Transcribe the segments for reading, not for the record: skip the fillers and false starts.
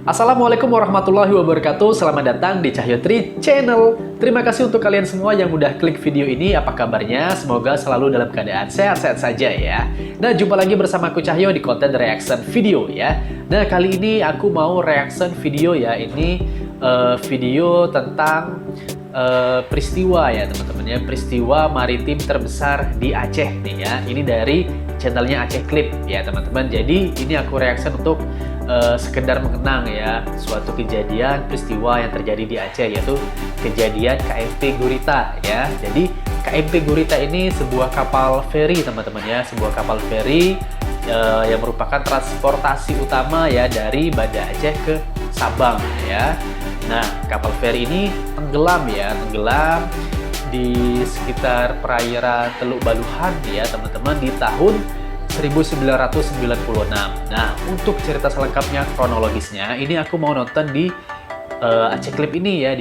Assalamualaikum warahmatullahi wabarakatuh. Selamat datang di Cahyotri Channel. Terima kasih untuk kalian semua yang udah klik video ini. Apa kabarnya? Semoga selalu dalam keadaan sehat-sehat saja ya. Nah, jumpa lagi bersama aku Cahyo di konten reaction video ya. Nah, kali ini aku mau reaction video ya. Ini video tentang peristiwa ya teman-teman ya. Peristiwa maritim terbesar di Aceh nih ya. Ini dari channelnya Aceh Clip ya teman-teman. Jadi ini aku reaction untuk sekedar mengenang ya suatu kejadian peristiwa yang terjadi di Aceh, yaitu kejadian KMP Gurita ya. Jadi KMP Gurita ini sebuah kapal feri teman-teman ya, sebuah kapal feri yang merupakan transportasi utama ya dari Banda Aceh ke Sabang ya. Nah, kapal feri ini tenggelam ya, di sekitar perairan Teluk Baluhan ya teman-teman di tahun 1996. Nah, untuk cerita selengkapnya, kronologisnya, ini aku mau nonton di Aceh Clip ini ya.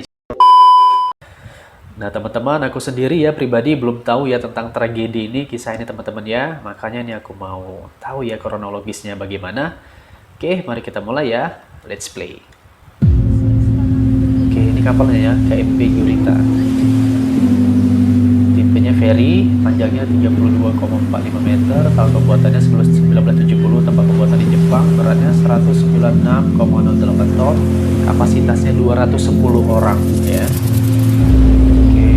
Nah, teman-teman, aku sendiri ya pribadi belum tahu ya tentang tragedi ini, kisah ini teman-teman ya. Makanya ini aku mau tahu ya kronologisnya bagaimana. Oke, mari kita mulai ya. Let's play. Oke, ini kapalnya ya, KMP Gurita. Feri, panjangnya 32,45 meter, tahun pembuatannya 1970, tempat pembuatan di Jepang, beratnya 196,08 ton, kapasitasnya 210 orang ya. Oke,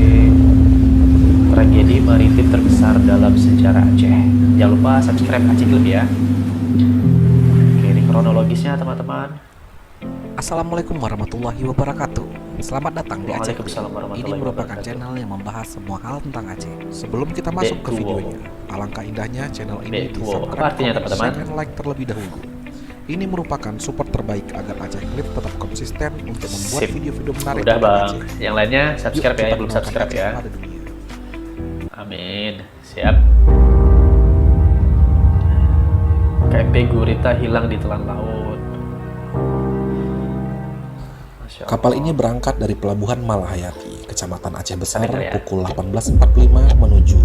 tragedi maritim terbesar dalam sejarah Aceh. Jangan lupa subscribe Aceh Clip ya. Oke, ini kronologisnya teman-teman. Assalamualaikum warahmatullahi wabarakatuh. Selamat datang di Aceh Clip. Ini merupakan channel yang membahas semua hal tentang Aceh. Sebelum kita masuk ke videonya, alangkah indahnya channel ini di subscribe, share, dan like terlebih dahulu. Ini merupakan support terbaik agar Aceh Clip tetap konsisten untuk membuat video-video menarik. Udah bang, Aceh. Yang lainnya subscribe ya, yang belum subscribe ya. Amin, siap. KMP Gurita hilang di telan laut. Kapal ini berangkat dari Pelabuhan Malahayati, Kecamatan Aceh Besar, pukul 18.45 menuju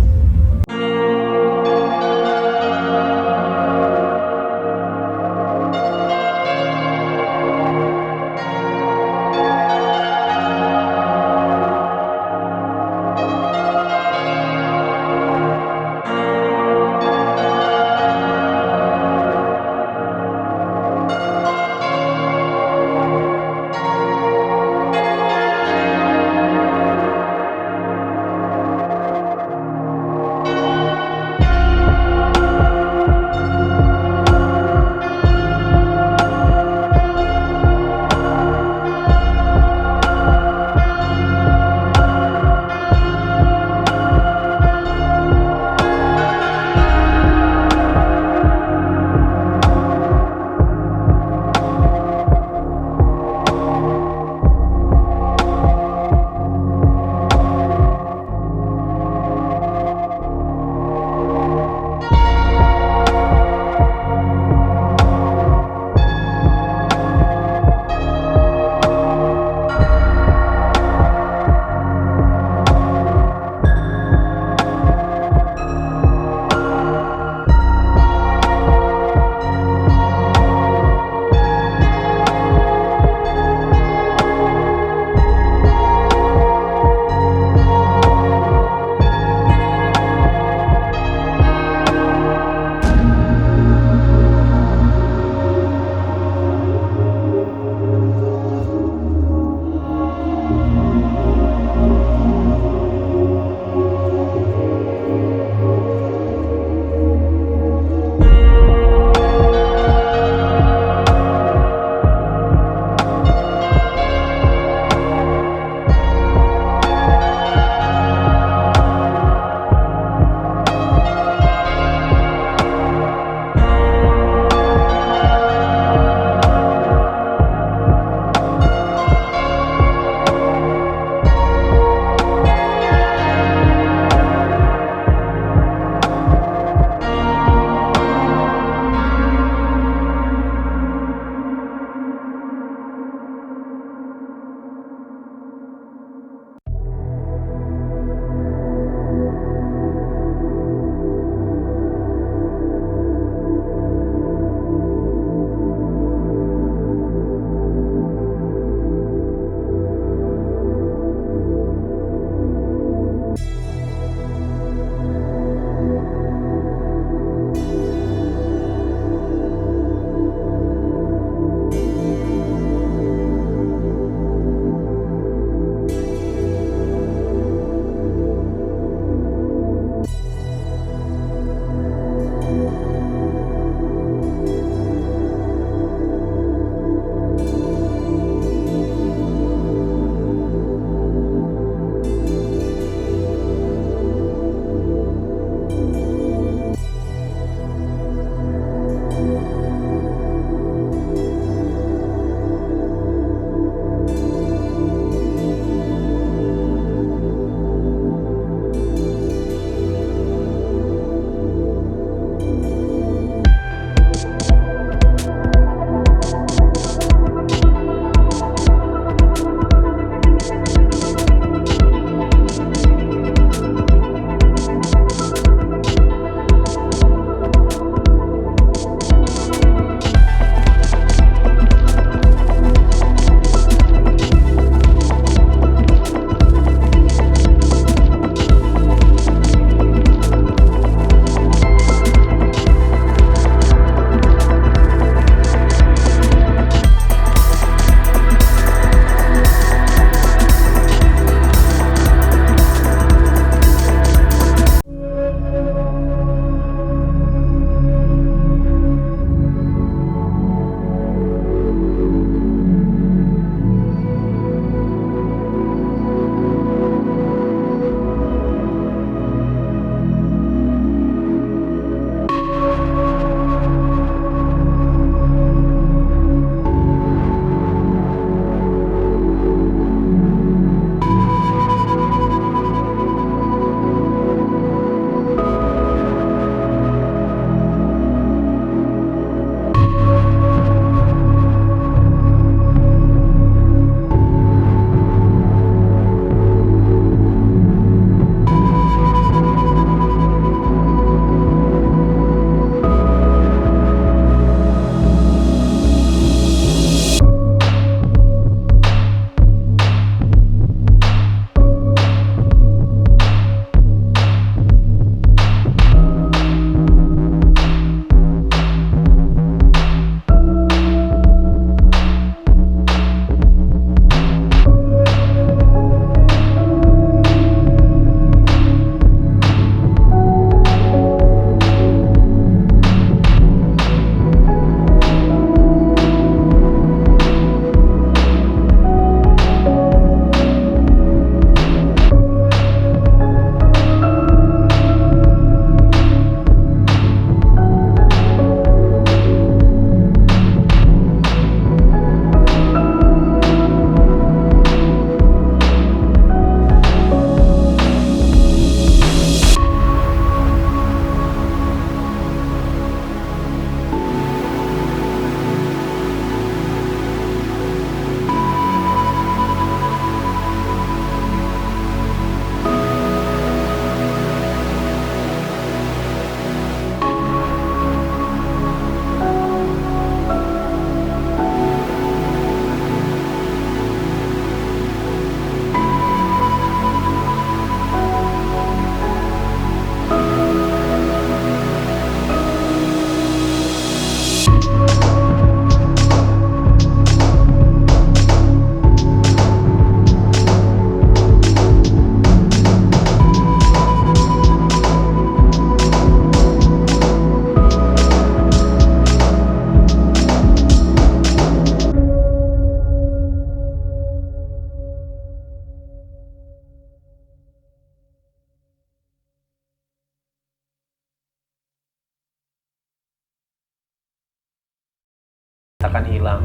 ulang.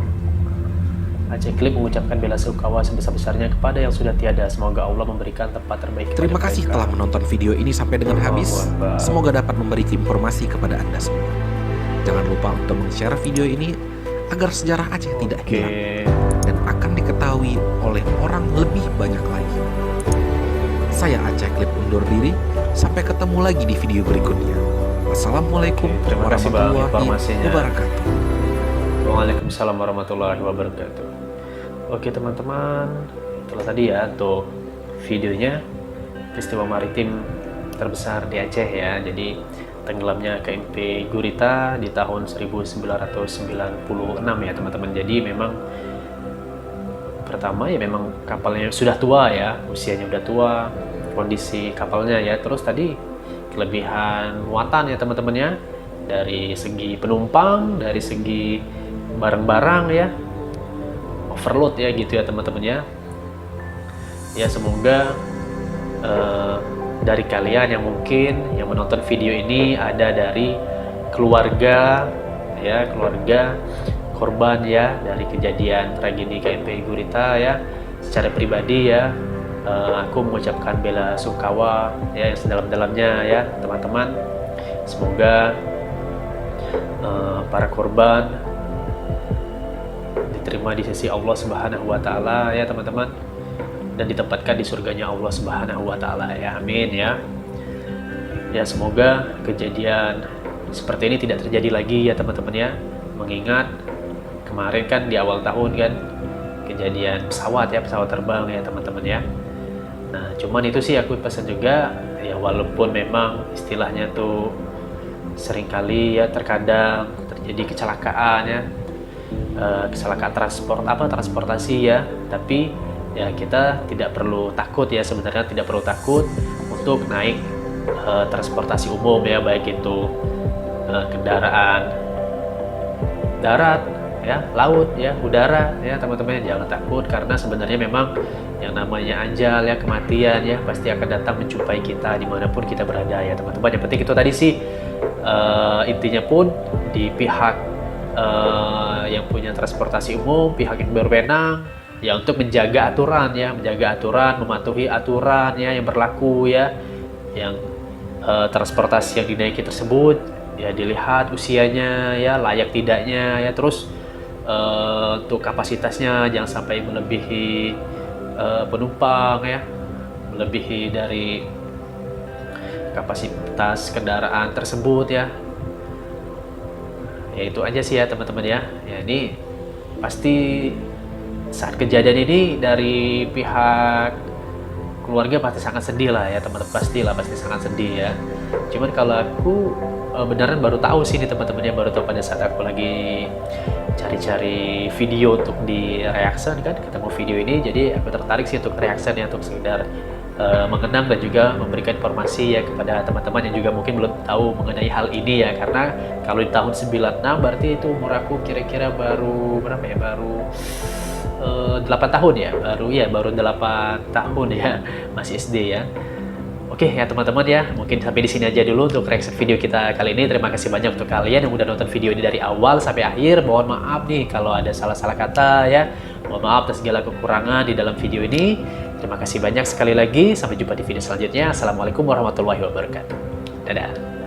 Aceh Clip mengucapkan bela sungkawa sebesar-besarnya kepada yang sudah tiada. Semoga Allah memberikan tempat terbaik kepada Terima kasih mereka. telah menonton video ini sampai dengan habis. Akbar. Semoga dapat memberi informasi kepada Anda semua. Jangan lupa untuk men-share video ini agar sejarah Aceh tidak hilang dan akan diketahui oleh orang lebih banyak lagi. Saya Aceh Clip undur diri. Sampai ketemu lagi di video berikutnya. Wassalamualaikum Terima kasih Bang warahmatullahi informasinya. wabarakatuh. Waalaikumsalam warahmatullahi wabarakatuh. Oke teman-teman, itulah tadi ya untuk videonya peristiwa maritim terbesar di Aceh ya. Jadi tenggelamnya KMP Gurita di tahun 1996 ya teman-teman. Jadi memang pertama ya memang kapalnya sudah tua ya, usianya udah tua, kondisi kapalnya ya. Terus tadi kelebihan muatan ya teman-teman ya, dari segi penumpang, dari segi barang-barang ya, overload ya gitu ya teman-teman ya. Ya semoga dari kalian yang mungkin yang menonton video ini ada dari keluarga ya, keluarga korban ya dari kejadian tragedi KMP Gurita ya, secara pribadi ya, aku mengucapkan bela sungkawa ya yang sedalam-dalamnya ya teman-teman. Semoga para korban diterima di sisi Allah Subhanahu wa taala ya teman-teman, dan ditempatkan di surganya Allah Subhanahu wa taala ya. Amin ya. Ya semoga kejadian seperti ini tidak terjadi lagi ya teman-teman ya. Mengingat kemarin kan di awal tahun kan kejadian pesawat ya, pesawat terbang ya teman-teman ya. Nah, cuman itu sih aku pesan juga ya, walaupun memang istilahnya tuh seringkali ya terkadang terjadi kecelakaan ya, kecelakaan transportasi ya, tapi ya kita tidak perlu takut ya, sebenarnya tidak perlu takut untuk naik transportasi umum ya, baik itu kendaraan darat ya, laut ya, udara ya teman-teman. Jangan takut, karena sebenarnya memang yang namanya ajal ya, kematian ya pasti akan datang menjumpai kita dimanapun kita berada ya teman-teman. Yang penting itu tadi sih intinya pun di pihak yang punya transportasi umum, pihak yang berwenang ya, untuk menjaga aturan ya, menjaga aturan, mematuhi aturan ya yang berlaku ya, yang transportasi yang dinaiki tersebut ya dilihat usianya ya, layak tidaknya ya, terus untuk kapasitasnya jangan sampai melebihi penumpang ya, melebihi dari kapasitas kendaraan tersebut ya. Ya itu aja sih ya teman-teman ya. Ya ini pasti saat kejadian ini dari pihak keluarga pasti sangat sedih lah ya teman-teman, pasti sangat sedih ya. Cuman kalau aku beneran baru tahu sih nih teman-teman ya, baru tahu pada saat aku lagi cari-cari video untuk di reaction kan, ketemu video ini, jadi aku tertarik sih untuk reaction ya, untuk sekedar mengenang dan juga memberikan informasi ya kepada teman-teman yang juga mungkin belum tahu mengenai hal ini ya. Karena kalau di tahun 96 berarti itu umur aku kira-kira baru berapa ya, baru 8 tahun ya, baru 8 tahun ya, masih SD ya. Oke ya teman-teman ya, mungkin sampai di sini aja dulu untuk reaction video kita kali ini. Terima kasih banyak untuk kalian yang udah nonton video ini dari awal sampai akhir. Mohon maaf nih kalau ada salah-salah kata ya. Mohon maaf atas segala kekurangan di dalam video ini. Terima kasih banyak sekali lagi. Sampai jumpa di video selanjutnya. Assalamualaikum warahmatullahi wabarakatuh. Dadah.